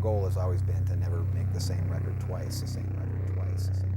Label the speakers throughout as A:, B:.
A: goal has always been to never make the same record twice, the same record twice, the same record twice.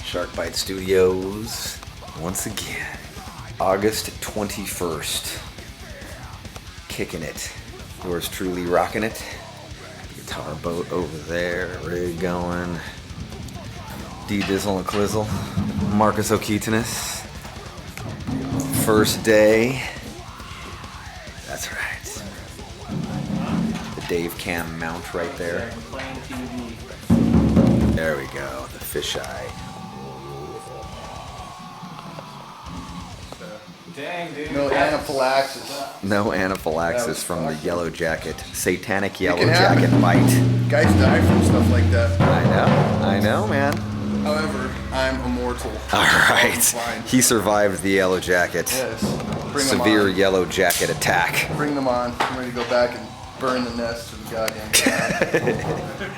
A: Sharkbite Studios, once again, August 21st, kicking it. Yours truly rocking it. Guitar boat over there, rig going. D-Dizzle and Clizzle, Marcus O'Keatonus. First day. That's right. The Dave Cam mount right there. There we go, the fisheye.
B: Dang, dude.
C: No anaphylaxis.
A: No anaphylaxis from the yellow jacket. Satanic yellow
C: can
A: jacket
C: happen.
A: bite.
C: Guys die from stuff like that.
A: I know, man.
C: However, I'm immortal.
A: All right.
C: Fine.
A: He survived the yellow jacket.
C: Yes. Bring
A: Severe
C: them on.
A: yellow jacket attack.
C: Bring them on. I'm ready to go back and burn the nest to the goddamn ground.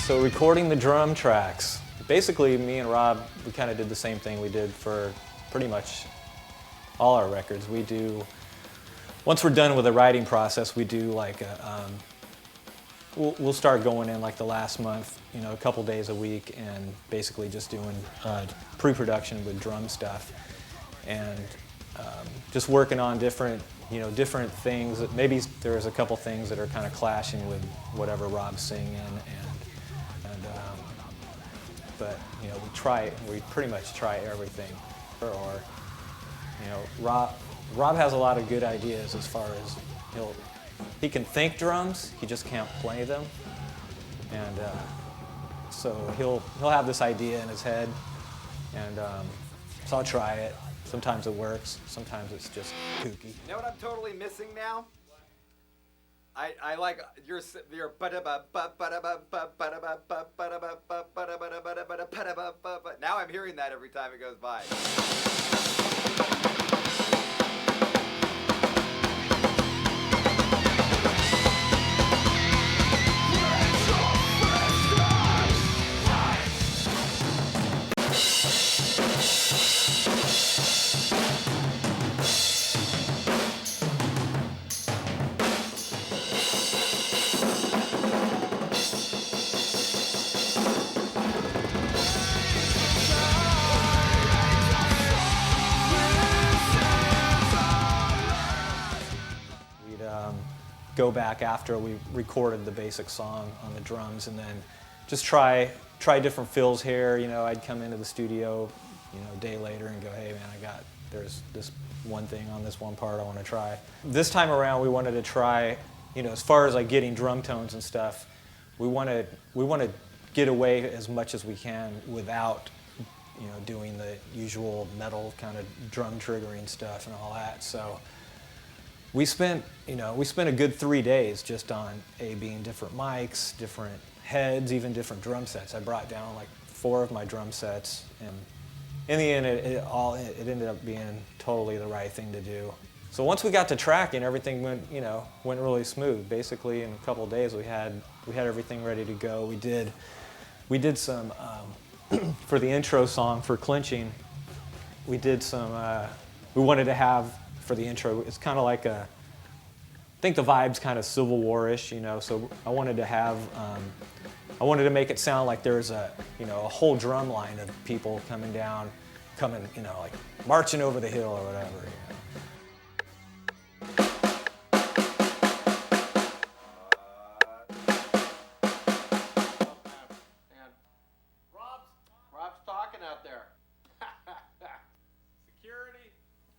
B: So recording the drum tracks. Basically, me and Rob, we kind of did the same thing we did for pretty much all our records. We do, once we're done with the writing process, we do like we'll start going in like the last month, you know, a couple days a week, and basically just doing pre-production with drum stuff, and just working on different things. Maybe there's a couple things that are kind of clashing with whatever Rob's singing, but you know, we pretty much try everything. Or you know, Rob has a lot of good ideas as far as he can think drums, he just can't play them, and so he'll have this idea in his head, and so I'll try it. Sometimes it works, sometimes it's just kooky.
A: You know what I'm totally missing now? I like your now I'm hearing that every time it goes by.
B: Go back after we recorded the basic song on the drums, and then just try different fills here. You know, I'd come into the studio, you know, a day later and go, hey man, there's this one thing on this one part I want to try. This time around we wanted to try, you know, as far as like getting drum tones and stuff, we want to get away as much as we can without, you know, doing the usual metal kind of drum triggering stuff and all that. So we spent a good 3 days just on being different mics, different heads, even different drum sets. I brought down like 4 of my drum sets, and in the end, it ended up being totally the right thing to do. So once we got to tracking, everything went really smooth. Basically, in a couple of days, we had everything ready to go. We did some for the intro song for Clinching. We did some. We wanted to have. For the intro, it's kind of like I think the vibe's kind of Civil War-ish, you know. So I wanted to make it sound like there's a whole drum line of people coming, you know, like marching over the hill or whatever. You know.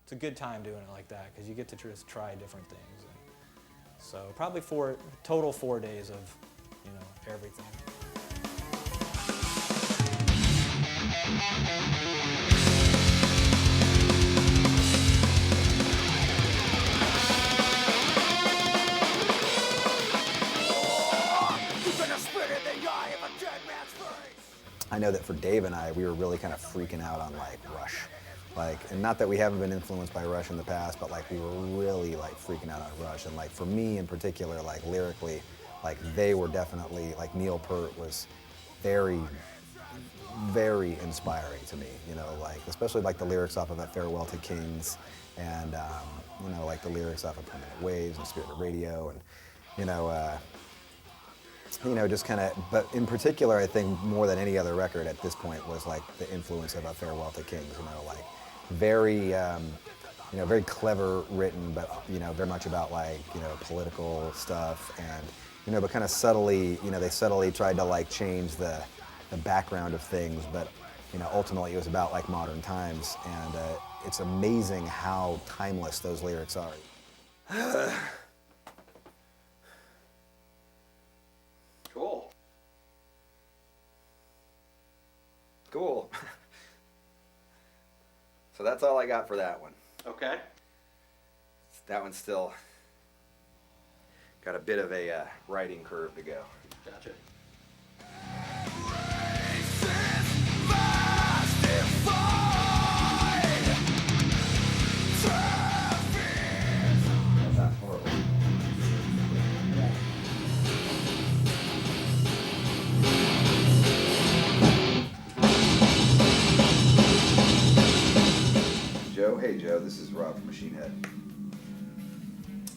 B: it's a good time doing it like that because you get to just try different things. And so probably total 4 days of, you know, everything.
D: I know that for Dave and I, we were really kind of freaking out on like Rush. Like, and not that we haven't been influenced by Rush in the past, but like we were really like freaking out on Rush. And like for me in particular, like lyrically, like they were definitely, like Neil Peart was very, very inspiring to me, you know, like especially like the lyrics off of A Farewell to Kings and, you know, like the lyrics off of Permanent Waves and Spirit of Radio and, you know, just kind of, but in particular, I think more than any other record at this point was like the influence of A Farewell to Kings, you know, like very, you know, very clever written, but, you know, very much about like, you know, political stuff and, you know, but kind of subtly, you know, they subtly tried to like change the background of things, but, you know, ultimately it was about like modern times and it's amazing how timeless those lyrics are.
A: Cool. Cool. So that's all I got for that one.
B: Okay.
A: That one's still got a bit of a writing curve to go.
B: Gotcha.
A: That's horrible. Joe, hey Joe, this is Rob from Machine Head.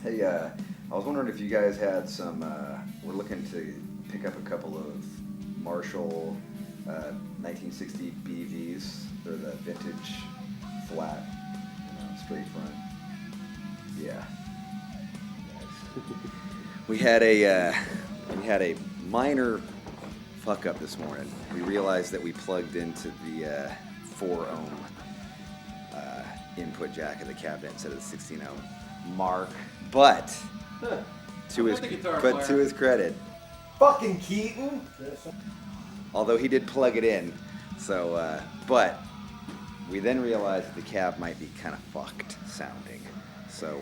A: Hey, I was wondering if you guys had some, we're looking to pick up a couple of Marshall 1960 BVs. They're the vintage flat, you know, straight front. Yeah. We had a minor fuck up this morning. We realized that we plugged into the 4 ohm input jack of the cabinet instead of the 16 ohm mark. But to his credit,
D: Fucking Keaton!
A: although he did plug it in, so but we then realized that the cab might be kind of fucked sounding. So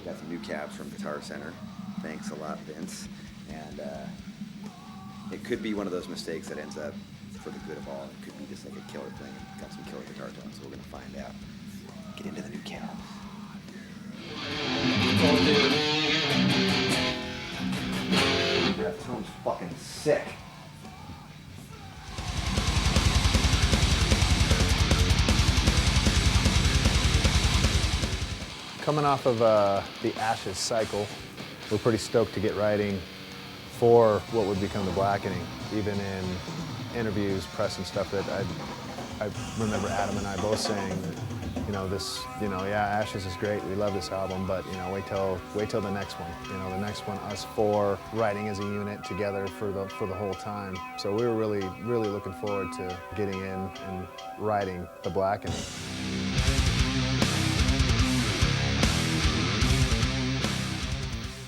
A: got some new cabs from Guitar Center. Thanks a lot, Vince. And it could be one of those mistakes that ends up for the good of all. It could be just like a killer thing. Got some killer guitar tones, so we're gonna find out. Get into the new cabs. That tone's fucking sick.
E: Coming off of the Ashes cycle, we're pretty stoked to get writing for what would become the Blackening. Even in interviews, press and stuff, that I remember Adam and I both saying that, you know, this, you know, yeah, Ashes is great, we love this album, but, you know, wait till the next one. You know, the next one, us 4 writing as a unit together for the whole time. So we were really, really looking forward to getting in and writing the Blackening.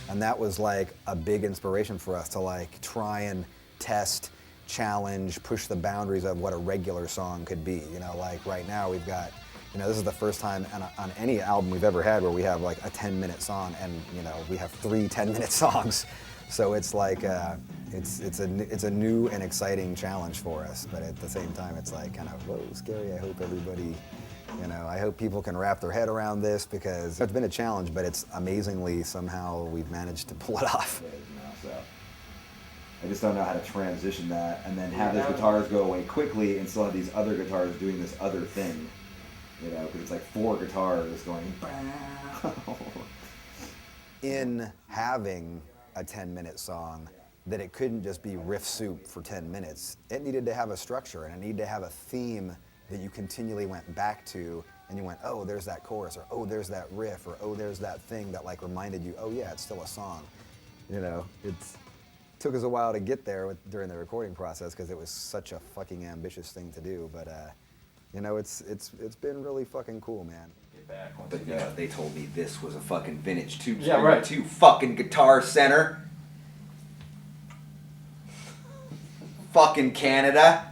D: And that was like a big inspiration for us to like try and test, challenge, push the boundaries of what a regular song could be. You know, like right now we've got, you know, this is the first time on any album we've ever had where we have like a 10-minute song and, you know, we have 3 10-minute songs. So it's like, it's a new and exciting challenge for us. But at the same time, it's like kind of, whoa, scary. I hope everybody, you know, I hope people can wrap their head around this because it's been a challenge, but it's amazingly somehow we've managed to pull it off.
A: So I just don't know how to transition that and then have those guitars go away quickly and still have these other guitars doing this other thing. You know, because it's like 4 guitars going.
D: In having a 10-minute song, that it couldn't just be riff soup for 10 minutes. It needed to have a structure and it needed to have a theme that you continually went back to and you went, oh, there's that chorus, or oh, there's that riff, or oh, there's that thing that like reminded you, oh yeah, it's still a song. You know, it took us a while to get there during the recording process because it was such a fucking ambitious thing to do, but you know, it's been really fucking cool, man.
A: But they told me this was a fucking vintage tube
F: Yeah,
A: screamer
F: right.
A: too. Fucking Guitar Center. Fucking Canada.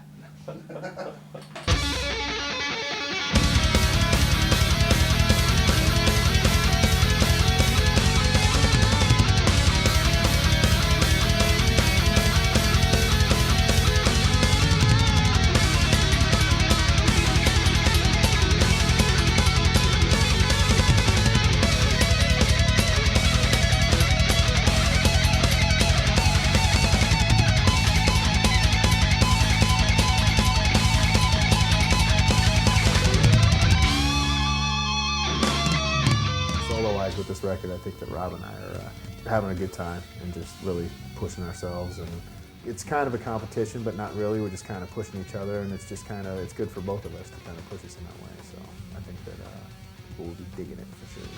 E: Solo-wise with this record, I think that Rob and I are having a good time and just really pushing ourselves. And it's kind of a competition, but not really. We're just kind of pushing each other, and it's just kind of, it's good for both of us to kind of push us in that way. So I think that people will be digging it for sure.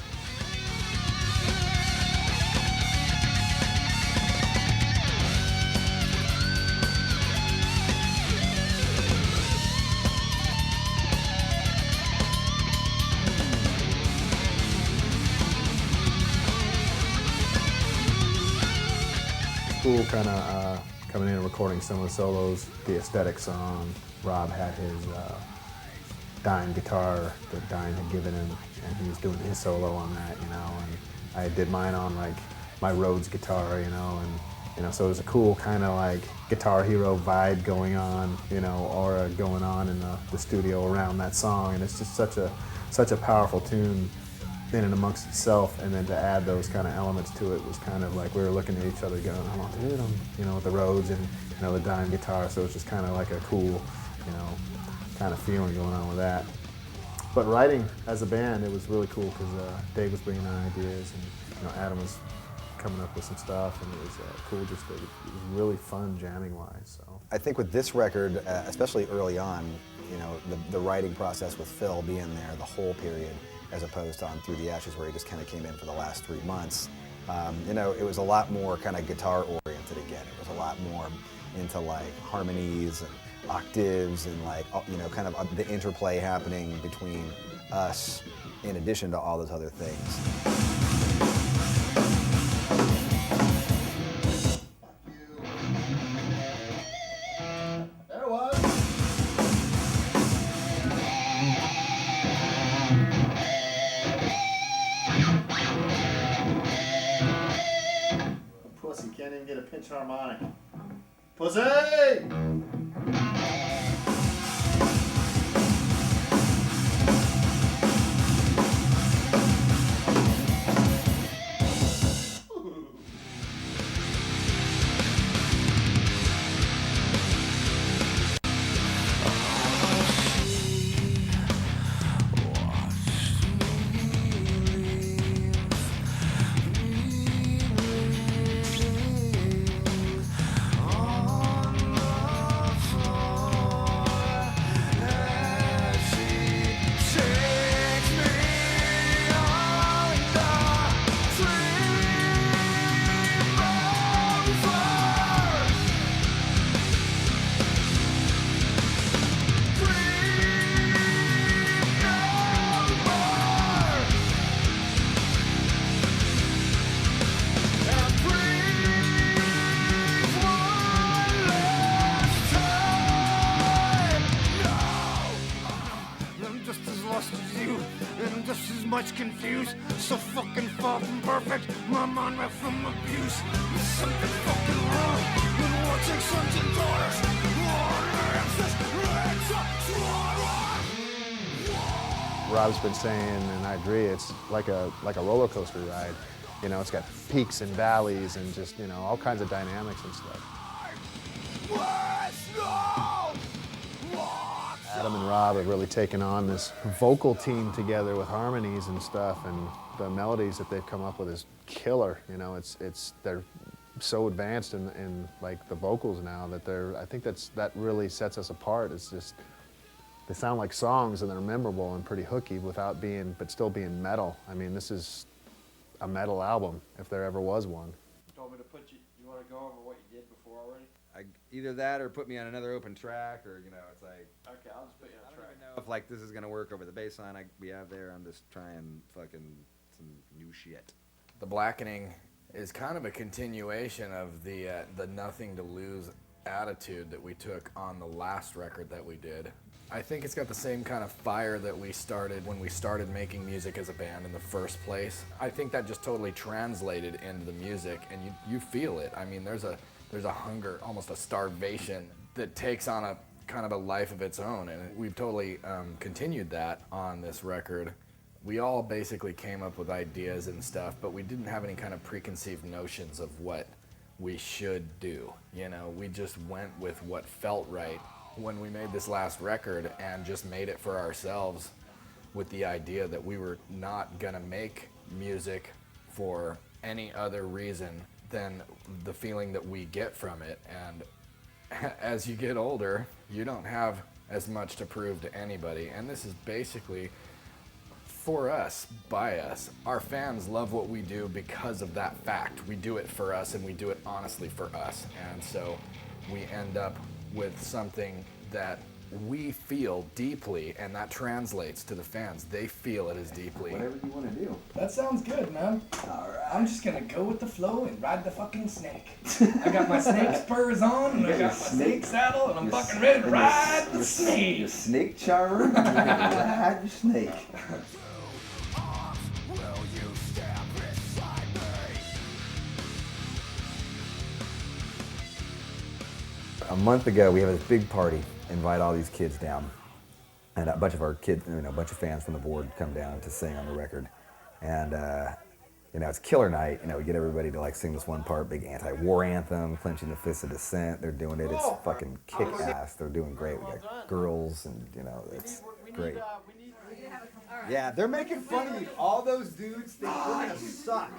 E: Cool kind of coming in and recording some of the solos, the aesthetic song. Rob had his Dime guitar that Dime had given him, and he was doing his solo on that, you know, and I did mine on like my Rhodes guitar, you know, and you know, so it was a cool kind of like Guitar Hero vibe going on, you know, aura going on in the studio around that song, and it's just such a powerful tune in and amongst itself, and then to add those kind of elements to it was kind of like we were looking at each other going, I want to hit them, you know, with the Rhodes and, you know, the Dime guitar, so it was just kind of like a cool, you know, kind of feeling going on with that. But writing as a band, it was really cool because Dave was bringing on ideas, and you know, Adam was coming up with some stuff, and it was cool. Just it was really fun jamming wise. So
D: I think with this record, especially early on, you know, the writing process with Phil being there the whole period, as opposed to on Through the Ashes where he just kind of came in for the last 3 months. You know, it was a lot more kind of guitar oriented again. It was a lot more into like harmonies and octaves and like, you know, kind of the interplay happening between us in addition to all those other things.
C: There it was. Pussy can't even get a pinch harmonic. Pussy!
G: I'm just as lost as you, and I'm just as much confused. So fucking far from perfect, my mind right from abuse. There's something fucking wrong with war takes sons and daughters.
E: Rob's been saying, and I agree, it's like a roller coaster ride. You know, it's got peaks and valleys and just, you know, all kinds of dynamics and stuff. Adam and Rob have really taken on this vocal team together with harmonies and stuff, and the melodies that they've come up with is killer. You know, they're so advanced in like the vocals now that I think that really sets us apart. It's just, they sound like songs and they're memorable and pretty hooky but still being metal. I mean, this is a metal album if there ever was one.
F: You told me to put you want to go over what you did before already?
A: either that or put me on another open track, or it's like.
C: Okay, I'll just put you on
A: I
C: a
A: don't
C: track.
A: even know if like this is gonna work over the bass line we have there. I'm just trying fucking some new shit.
F: The Blackening is kind of a continuation of the nothing to lose attitude that we took on the last record that we did. I think it's got the same kind of fire that we started when we started making music as a band in the first place. I think that just totally translated into the music, and you feel it. I mean, there's a hunger, almost a starvation that takes on a kind of a life of its own, and we've totally continued that on this record. We all basically came up with ideas and stuff, but we didn't have any kind of preconceived notions of what we should do. We just went with what felt right when we made this last record, and just made it for ourselves with the idea that we were not gonna make music for any other reason than the feeling that we get from it. And as you get older, you don't have as much to prove to anybody, and this is basically for us, by us. Our fans love what we do because of that fact. We do it for us, and we do it honestly for us, and so we end up with something that we feel deeply, and that translates to the fans. They feel it as deeply.
A: Whatever you want to do.
H: That sounds good, man.
A: Alright.
H: I'm just gonna go with the flow and ride the fucking snake. I got my snake spurs on, and I got my snake saddle, and I'm fucking ready to ride the snake.
A: Your snake charmer. You're gonna ride your snake.
D: A month ago, we have this big party, invite all these kids down, and a bunch of our kids, a bunch of fans from the board come down to sing on the record, and it's killer night. We get everybody to like sing this one part, big anti-war anthem, clenching the fist of dissent. They're doing it. It's fucking kick-ass. They're doing great. We got girls, and it's great.
A: Yeah, they're making fun of you. All those dudes think you're gonna suck.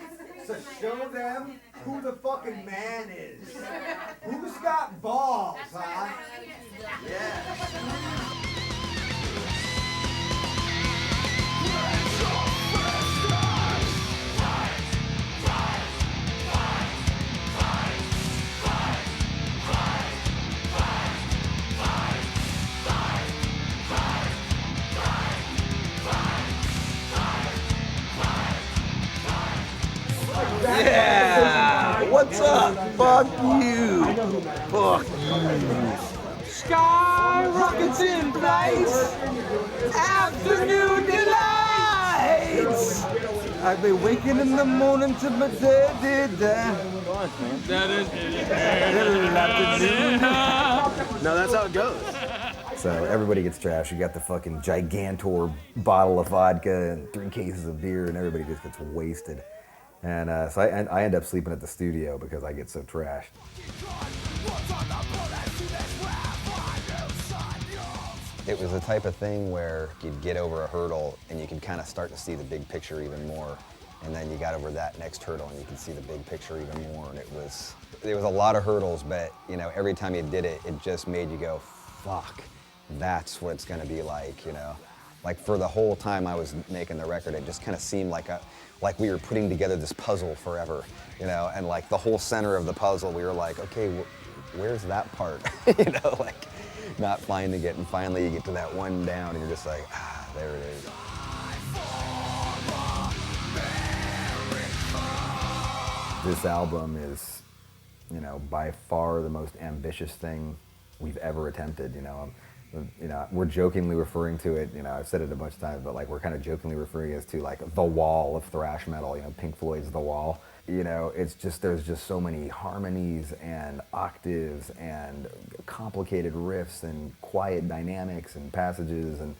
A: So show them who the fucking man is. Who's got balls, huh? Yeah.
I: Yeah! What's up? Fuck you! Fuck you! Sky rockets in place! Afternoon delights! I've been waking in the morning to my
E: No, that's how it goes.
D: So everybody gets trashed. You got the fucking gigantor bottle of vodka and 3 cases of beer, and everybody just gets wasted. And so I end up sleeping at the studio because I get so trashed. It was the type of thing where you'd get over a hurdle and you could kind of start to see the big picture even more. And then you got over that next hurdle and you could see the big picture even more. And there was a lot of hurdles, but every time you did it, it just made you go, fuck, that's what it's gonna be like, Like for the whole time I was making the record, it just kind of seemed like we were putting together this puzzle forever, and like the whole center of the puzzle, we were like, okay, where's that part? Like not finding it, and finally you get to that one down and you're just like, there it is. This album is, by far the most ambitious thing we've ever attempted, we're jokingly referring to it, I've said it a bunch of times, but like we're kind of jokingly referring it to like the wall of thrash metal, Pink Floyd's The Wall. It's just, there's just so many harmonies and octaves and complicated riffs and quiet dynamics and passages and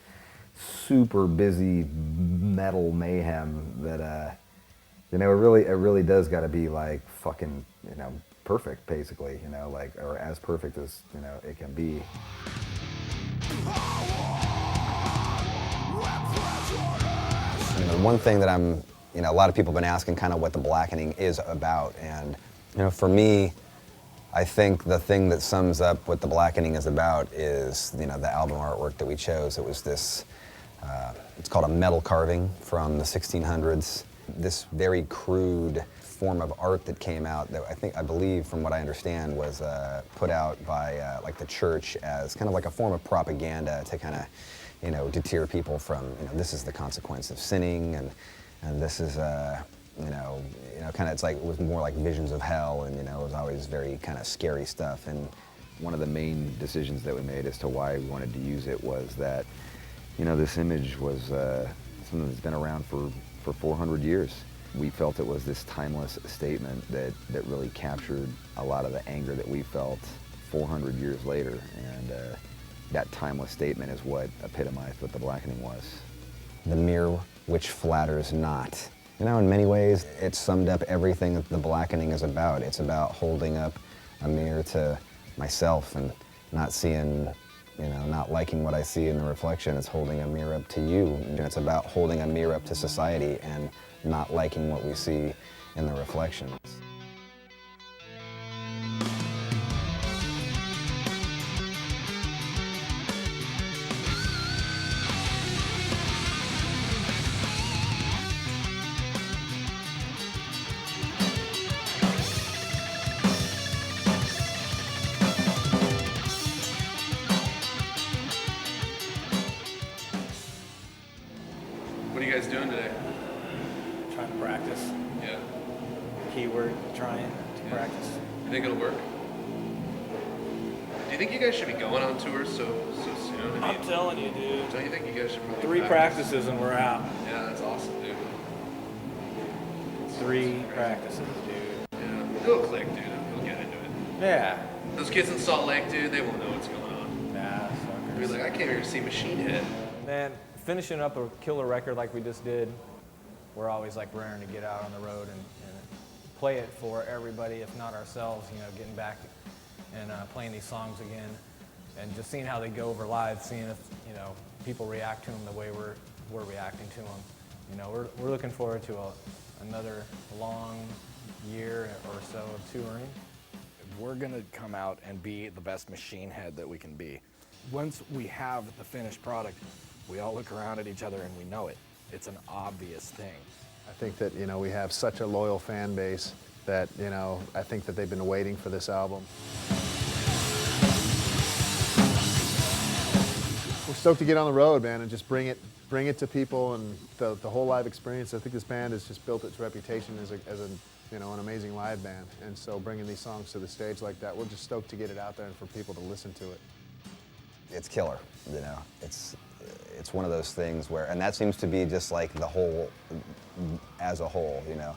D: super busy metal mayhem that, it really does gotta be like fucking, perfect basically, or as perfect as, it can be. One thing that a lot of people have been asking kind of what the Blackening is about, and for me, I think the thing that sums up what the Blackening is about is the album artwork that we chose. It was this, it's called a metal carving from the 1600s. This very crude form of art that came out that I believe, from what I understand, was put out by like the church as kind of like a form of propaganda to kind of, you know, deter people from, you know, this is the consequence of sinning, and this is, you know, kind of, it's like, it was more like visions of hell, and, you know, it was always very kind of scary stuff. And one of the main decisions that we made as to why we wanted to use it was that, you know, this image was something that's been around for 400 years. We felt it was this timeless statement that really captured a lot of the anger that we felt 400 years later, and that timeless statement is what epitomized what the Blackening was. The mirror which flatters not. You know, in many ways, it summed up everything that the Blackening is about. It's about holding up a mirror to myself and not seeing, you know, not liking what I see in the reflection. It's holding a mirror up to you. And it's about holding a mirror up to society and not liking what we see in the reflections.
J: What are you guys doing today?
B: Trying to practice.
J: Yeah.
B: Keyword, trying to practice.
J: You think it'll work? Do you think you guys should be going on tour so soon?
B: I'm telling you, dude.
J: Don't you think you guys should probably
B: 3 practices and we're out.
J: Yeah, that's awesome, dude.
B: 3 practices, dude.
J: Yeah, it'll click, dude. We'll get into it.
B: Yeah.
J: Those kids in Salt Lake, dude, they won't know what's going on.
B: Nah,
J: They'll be like, I came here to see Machine Head.
B: Man, finishing up a killer record like we just did, we're always like raring to get out on the road and play it for everybody, if not ourselves, you know, getting back and playing these songs again and just seeing how they go over live, seeing if, you know, people react to them the way we're reacting to them. You know, we're looking forward to another long year or so of touring.
F: We're gonna come out and be the best Machine Head that we can be. Once we have the finished product, we all look around at each other and we know it. It's an obvious thing.
E: I think that, you know, we have such a loyal fan base that, you know, I think that they've been waiting for this album. We're stoked to get on the road, man, and just bring it to people, and the whole live experience. I think this band has just built its reputation as a you know, an amazing live band, and so bringing these songs to the stage like that, we're just stoked to get it out there and for people to listen to it.
D: It's killer, you know. It's one of those things where, and that seems to be just like the whole, as a whole, you know,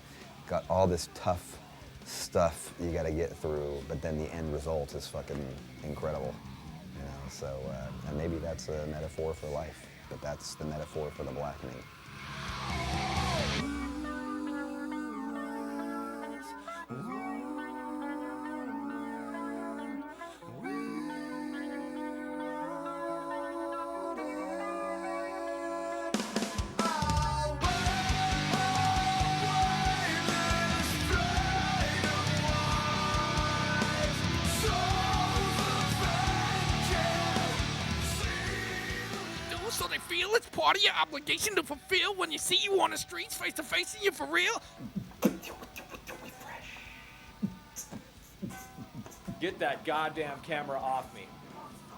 D: got all this tough stuff you got to get through, but then the end result is fucking incredible, you know. So, and maybe that's a metaphor for life, but that's the metaphor for the Blackening.
K: So they feel it's part of your obligation to fulfill when you see you on the streets face to face and you for real?
B: Get that goddamn camera off me.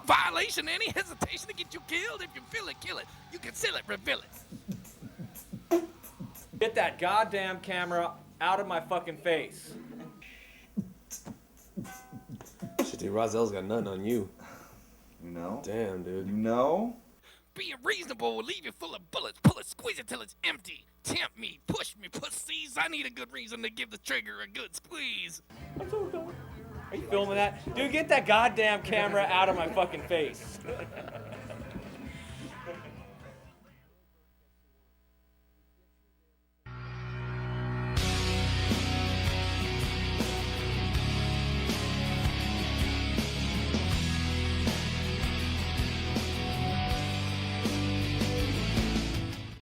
K: Violation, any hesitation to get you killed? If you feel it, kill it. You can seal it, reveal it.
B: Get that goddamn camera out of my fucking face.
L: Shit, dude, Rozell's got nothing on you.
A: You know?
L: Damn, dude.
A: You know?
K: Being reasonable will leave you full of bullets. Pull it, squeeze it till it's empty. Tempt me, push me, pussies. I need a good reason to give the trigger a good squeeze.
B: Are you filming that? Dude, get that goddamn camera out of my fucking face.